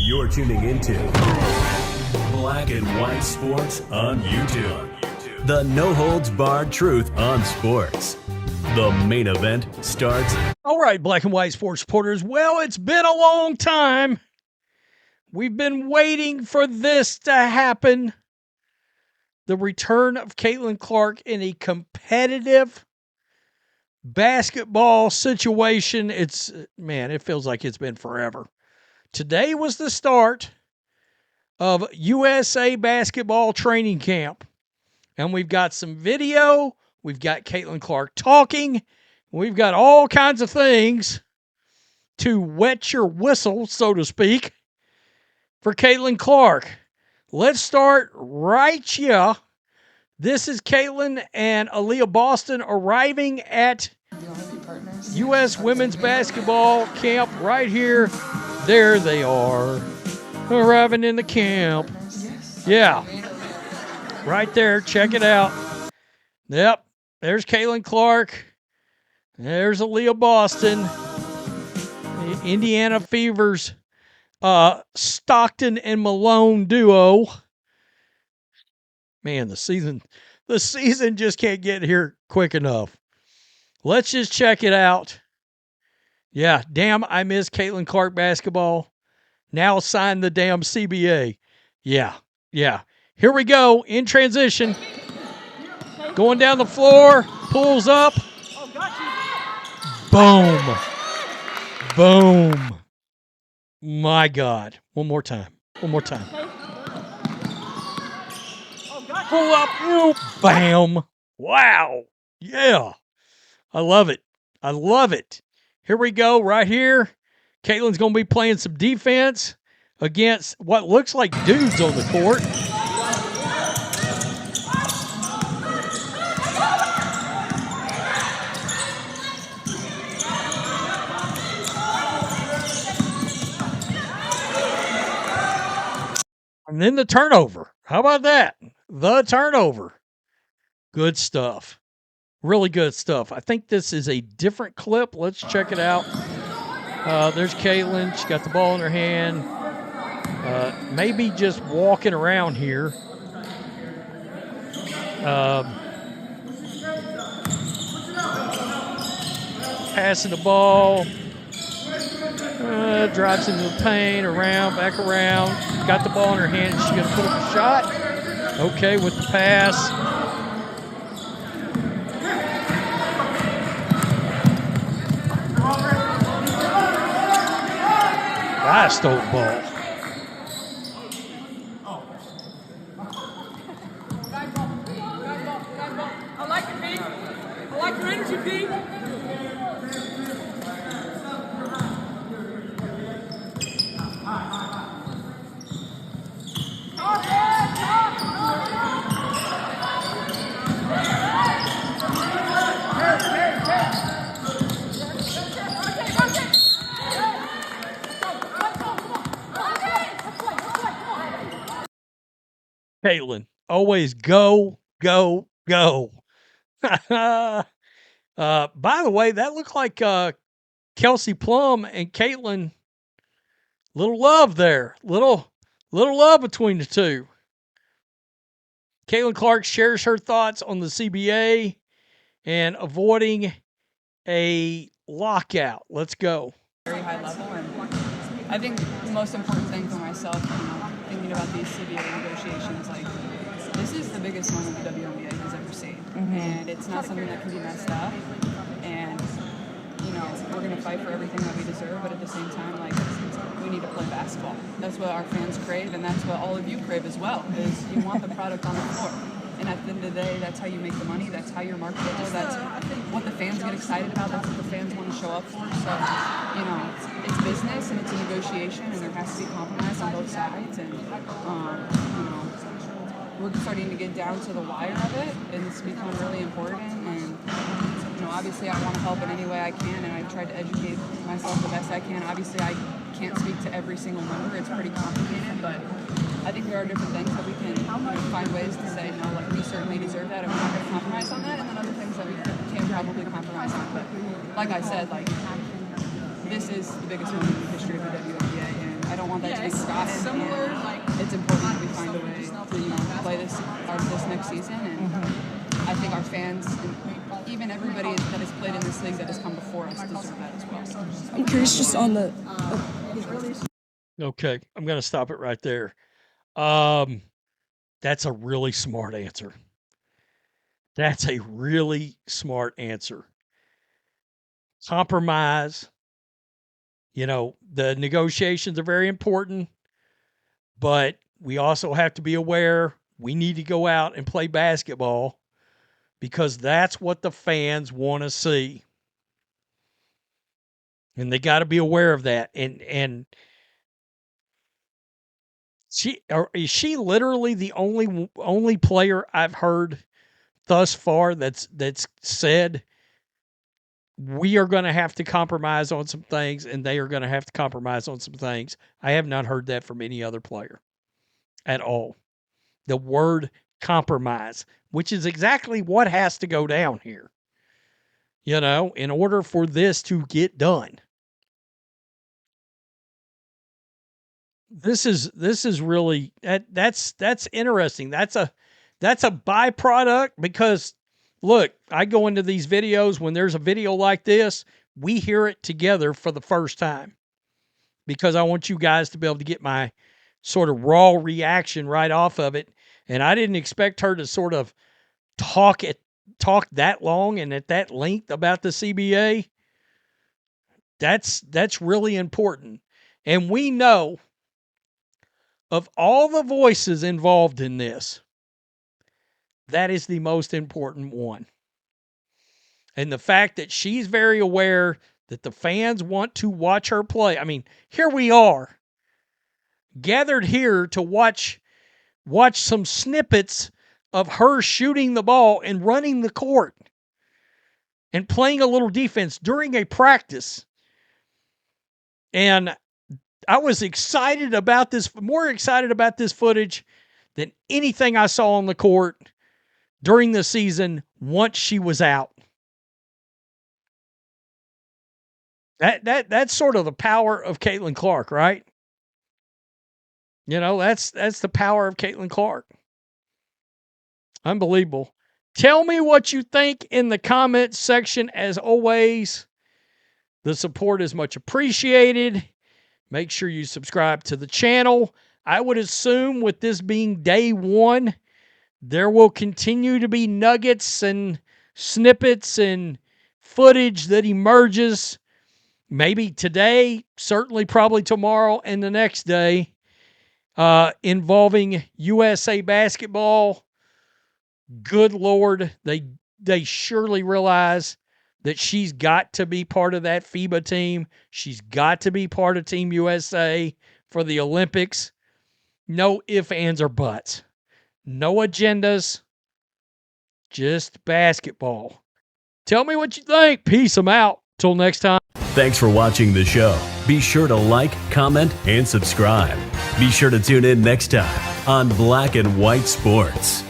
You're tuning into Black and White Sports on YouTube. The no-holds-barred truth on sports. The main event starts. All right, Black and White Sports supporters. Well, it's been a long time. We've been waiting for this to happen. The return of Caitlin Clark in a competitive basketball situation. It feels like it's been forever. Today was the start of USA basketball training camp. And we've got some video. We've got Caitlin Clark talking. We've got all kinds of things to wet your whistle, so to speak, for Caitlin Clark. Let's start right here. This is Caitlin and Aliyah Boston arriving at U.S. women's basketball camp right here. There they are, arriving in the camp. Yeah, right there. Check it out. Yep, there's Caitlin Clark. There's Aliyah Boston. The Indiana Fever's Stockton and Malone duo. Man, the season just can't get here quick enough. Let's just check it out. Yeah, damn, I miss Caitlin Clark basketball. Now sign the damn CBA. Yeah. Here we go in transition. Going down the floor, pulls up. Boom. My God. One more time. Pull up. Bam. Wow. Yeah. I love it. Here we go right here. Caitlin's going to be playing some defense against what looks like dudes on the court. And then the turnover. How about that? The turnover. Good stuff. Really good stuff. I think this is a different clip. Let's check it out. There's Caitlin. She got the ball in her hand. Maybe just walking around here. Passing the ball. Drives into the paint, back around. Got the ball in her hand. She's going to put up a shot. Okay, with the pass. I stole the ball. I like it, Pete. I like your energy, Pete. Caitlin, always go. By the way, that looked like Kelsey Plum and Caitlin. Little love there. Little love between the two. Caitlin Clark shares her thoughts on the CBA and avoiding a lockout. Let's go. Very high level, and I think the most important thing for myself, thinking about these CBA negotiations, this is the biggest moment the WNBA has ever seen, and it's not something that can be messed up. And we're going to fight for everything that we deserve, but at the same time, we need to play basketball. That's what our fans crave, and that's what all of you crave as well. Is you want the product on the floor. And at the end of the day, that's how you make the money. That's how you're marketable. That's what the fans get excited about. That's what the fans want to show up for. So, it's business and it's a negotiation, and there has to be compromise on both sides. And, we're starting to get down to the wire of it, and it's become really important. And, obviously I want to help in any way I can, and I've tried to educate myself the best I can. Obviously, I can't speak to every single number. It's pretty complicated, but I think there are different things that we can find ways to say, no, we certainly deserve that, and we're not going to compromise on that, and then other things that we can probably compromise on. But like I said, this is the biggest moment in the history of the that's been forgotten. And it's important that we find a way to play this next season. And I think our fans and even everybody that has played in this league that has come before us deserve that as well. I'm curious just on the. Okay, I'm going to stop it right there. That's a really smart answer. That's a really smart answer. Compromise. The negotiations are very important, but we also have to be aware we need to go out and play basketball because that's what the fans want to see. And they got to be aware of that. And is she literally the only player I've heard thus far that's said we are going to have to compromise on some things and they are going to have to compromise on some things? I have not heard that from any other player at all. The word compromise, which is exactly what has to go down here, in order for this to get done. This is really that's interesting. That's a byproduct because look, I go into these videos when there's a video like this, we hear it together for the first time because I want you guys to be able to get my sort of raw reaction right off of it. And I didn't expect her to sort of talk that long and at that length about the CBA. That's really important. And we know of all the voices involved in this, that is the most important one. And the fact that she's very aware that the fans want to watch her play. I mean, here we are, gathered here to watch some snippets of her shooting the ball and running the court and playing a little defense during a practice. And I was excited about this, more excited about this footage than anything I saw on the court during the season once she was out. That's sort of the power of Caitlin Clark, right? That's the power of Caitlin Clark. Unbelievable. Tell me what you think in the comments section. As always, the support is much appreciated. Make sure you subscribe to the channel. I would assume with this being day one, there will continue to be nuggets and snippets and footage that emerges. Maybe today, certainly probably tomorrow and the next day, involving USA basketball. Good Lord, they surely realize that she's got to be part of that FIBA team. She's got to be part of Team USA for the Olympics. No ifs, ands, or buts. No agendas. Just basketball. Tell me what you think. Peace. I'm out. Till next time. Thanks for watching the show. Be sure to like, comment, and subscribe. Be sure to tune in next time on Black and White Sports.